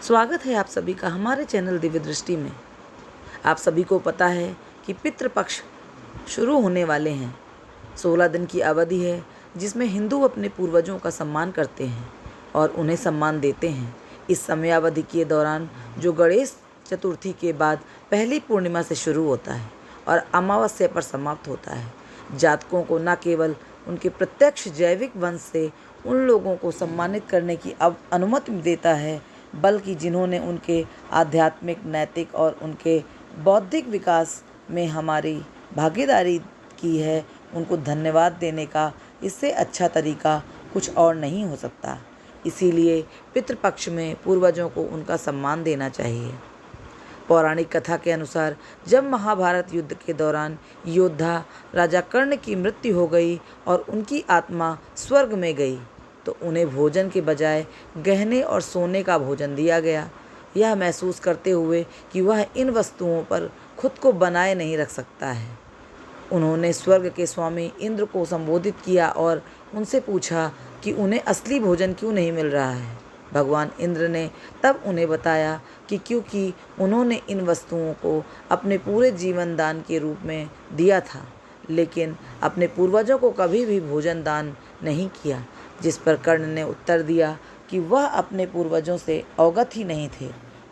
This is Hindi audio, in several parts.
स्वागत है आप सभी का हमारे चैनल दिव्य दृष्टि में। आप सभी को पता है कि पितृपक्ष शुरू होने वाले हैं। 16 दिन की अवधि है जिसमें हिंदू अपने पूर्वजों का सम्मान करते हैं और उन्हें सम्मान देते हैं। इस समयावधि के दौरान जो गणेश चतुर्थी के बाद पहली पूर्णिमा से शुरू होता है और अमावस्या पर समाप्त होता है, जातकों को न केवल उनके प्रत्यक्ष जैविक वंश से उन लोगों को सम्मानित करने की अनुमति देता है, बल्कि जिन्होंने उनके आध्यात्मिक, नैतिक और उनके बौद्धिक विकास में हमारी भागीदारी की है, उनको धन्यवाद देने का इससे अच्छा तरीका कुछ और नहीं हो सकता। इसीलिए पितृपक्ष में पूर्वजों को उनका सम्मान देना चाहिए। पौराणिक कथा के अनुसार जब महाभारत युद्ध के दौरान योद्धा राजा कर्ण की मृत्यु हो गई और उनकी आत्मा स्वर्ग में गई, तो उन्हें भोजन के बजाय गहने और सोने का भोजन दिया गया, यह महसूस करते हुए कि वह इन वस्तुओं पर खुद को बनाए नहीं रख सकता है। उन्होंने स्वर्ग के स्वामी इंद्र को संबोधित किया और उनसे पूछा कि उन्हें असली भोजन क्यों नहीं मिल रहा है। भगवान इंद्र ने तब उन्हें बताया कि क्योंकि उन्होंने इन वस्तुओं को अपने पूरे जीवन दान के रूप में दिया था, लेकिन अपने पूर्वजों को कभी भी भोजन दान नहीं किया। जिस पर कर्ण ने उत्तर दिया कि वह अपने पूर्वजों से अवगत ही नहीं थे।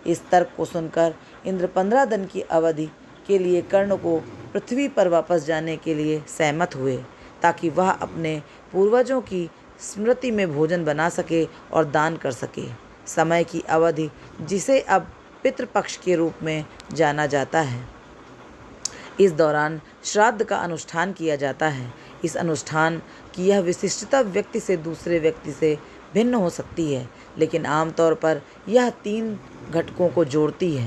इस तर्क को सुनकर इंद्र 15 दिन की अवधि के लिए कर्ण को पृथ्वी पर वापस जाने के लिए सहमत हुए, ताकि वह अपने पूर्वजों की स्मृति में भोजन बना सके और दान कर सके। समय की अवधि, जिसे अब पितृपक्ष के रूप में जाना जाता है, इस दौरान श्राद्ध का अनुष्ठान किया जाता है। इस अनुष्ठान की यह विशिष्टता व्यक्ति से दूसरे व्यक्ति से भिन्न हो सकती है, लेकिन आमतौर पर यह 3 घटकों को जोड़ती है।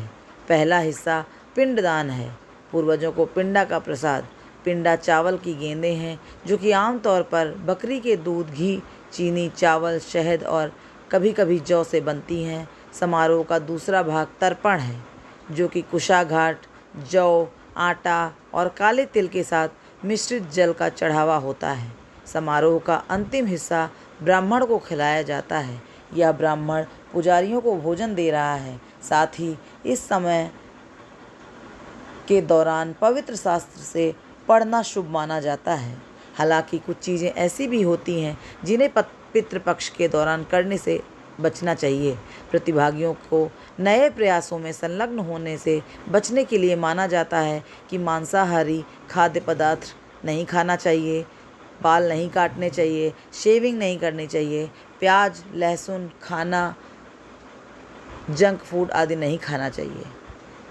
पहला हिस्सा पिंडदान है। पूर्वजों को पिंडा का प्रसाद। पिंडा चावल की गेंदें हैं जो कि आमतौर पर बकरी के दूध, घी, चीनी, चावल, शहद और कभी कभी जौ से बनती हैं। समारोह का दूसरा भाग तर्पण है, जो कि कुशाघाट, जौ, आटा और काले तिल के साथ मिश्रित जल का चढ़ावा होता है। समारोह का अंतिम हिस्सा ब्राह्मण को खिलाया जाता है। यह ब्राह्मण पुजारियों को भोजन दे रहा है। साथ ही इस समय के दौरान पवित्र शास्त्र से पढ़ना शुभ माना जाता है। हालांकि कुछ चीज़ें ऐसी भी होती हैं जिन्हें पितृपक्ष के दौरान करने से बचना चाहिए। प्रतिभागियों को नए प्रयासों में संलग्न होने से बचने के लिए माना जाता है कि मांसाहारी खाद्य पदार्थ नहीं खाना चाहिए, बाल नहीं काटने चाहिए, शेविंग नहीं करनी चाहिए, प्याज, लहसुन खाना, जंक फूड आदि नहीं खाना चाहिए।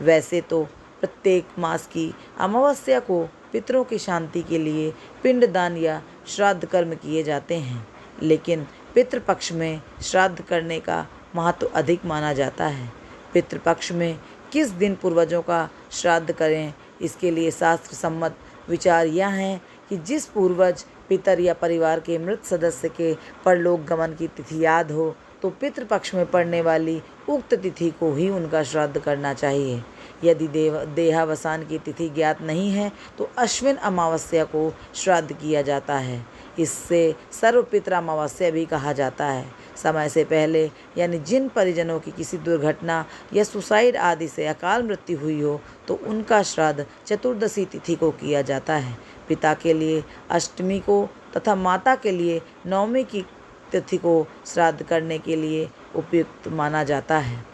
वैसे तो प्रत्येक मास की अमावस्या को पितरों की शांति के लिए पिंडदान या श्राद्ध कर्म किए जाते हैं, लेकिन पितृपक्ष में श्राद्ध करने का महत्व अधिक माना जाता है। पितृपक्ष में किस दिन पूर्वजों का श्राद्ध करें, इसके लिए शास्त्र सम्मत विचार यह है कि जिस पूर्वज, पितर या परिवार के मृत सदस्य के परलोक गमन की तिथि याद हो, तो पितृपक्ष में पड़ने वाली उक्त तिथि को ही उनका श्राद्ध करना चाहिए। यदि देहावसान की तिथि ज्ञात नहीं है तो अश्विन अमावस्या को श्राद्ध किया जाता है। इससे सर्वपित्र अमावस्या भी कहा जाता है। समय से पहले, यानी जिन परिजनों की किसी दुर्घटना या सुसाइड आदि से अकाल मृत्यु हुई हो, तो उनका श्राद्ध चतुर्दशी तिथि को किया जाता है। पिता के लिए अष्टमी को तथा माता के लिए नवमी की तिथि को श्राद्ध करने के लिए उपयुक्त माना जाता है।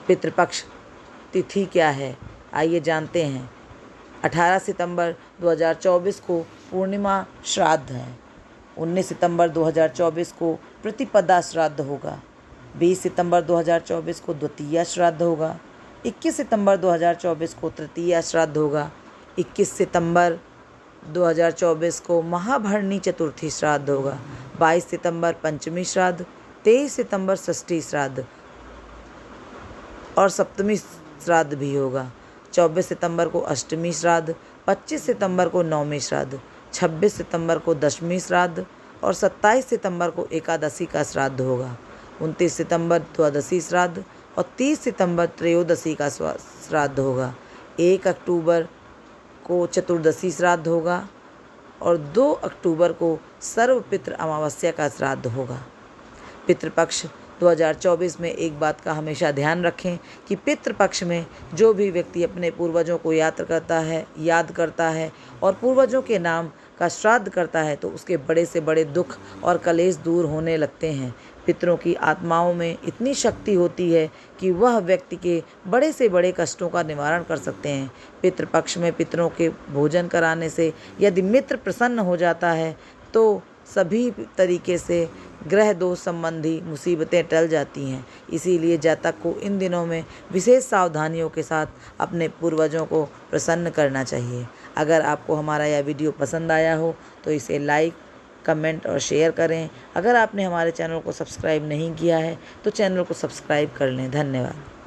पितृपक्ष तिथि क्या है, आइए जानते हैं। 18 सितंबर 2024 को पूर्णिमा श्राद्ध है। 19 सितंबर 2024 को प्रतिपदा श्राद्ध होगा। 20 सितंबर 2024 को द्वितीया श्राद्ध होगा। 21 सितंबर 2024 को तृतीया श्राद्ध होगा। 21 सितंबर 2024 को महाभरणी चतुर्थी श्राद्ध होगा। 22 सितंबर पंचमी श्राद्ध, 23 सितंबर षष्ठी श्राद्ध और सप्तमी श्राद्ध भी होगा। 24 सितंबर को अष्टमी श्राद्ध, 25 सितंबर को नवमी श्राद्ध, 26 सितंबर को दशमी श्राद्ध और 27 सितंबर को एकादशी का श्राद्ध होगा। 29 सितंबर द्वादशी श्राद्ध और 30 सितंबर त्रयोदशी का श्राद्ध होगा। 1 अक्टूबर को चतुर्दशी श्राद्ध होगा और 2 अक्टूबर को सर्वपितृ अमावस्या का श्राद्ध होगा। पितृपक्ष 2024 में एक बात का हमेशा ध्यान रखें कि पितृपक्ष में जो भी व्यक्ति अपने पूर्वजों को याद करता है और पूर्वजों के नाम का श्राद्ध करता है तो उसके बड़े से बड़े दुख और कलेश दूर होने लगते हैं। पितरों की आत्माओं में इतनी शक्ति होती है कि वह व्यक्ति के बड़े से बड़े कष्टों का निवारण कर सकते हैं। पितृपक्ष में पितरों के भोजन कराने से यदि मित्र प्रसन्न हो जाता है तो सभी तरीके से ग्रह दोष संबंधी मुसीबतें टल जाती हैं। इसीलिए जातक को इन दिनों में विशेष सावधानियों के साथ अपने पूर्वजों को प्रसन्न करना चाहिए। अगर आपको हमारा यह वीडियो पसंद आया हो तो इसे लाइक, कमेंट और शेयर करें। अगर आपने हमारे चैनल को सब्सक्राइब नहीं किया है तो चैनल को सब्सक्राइब कर लें। धन्यवाद।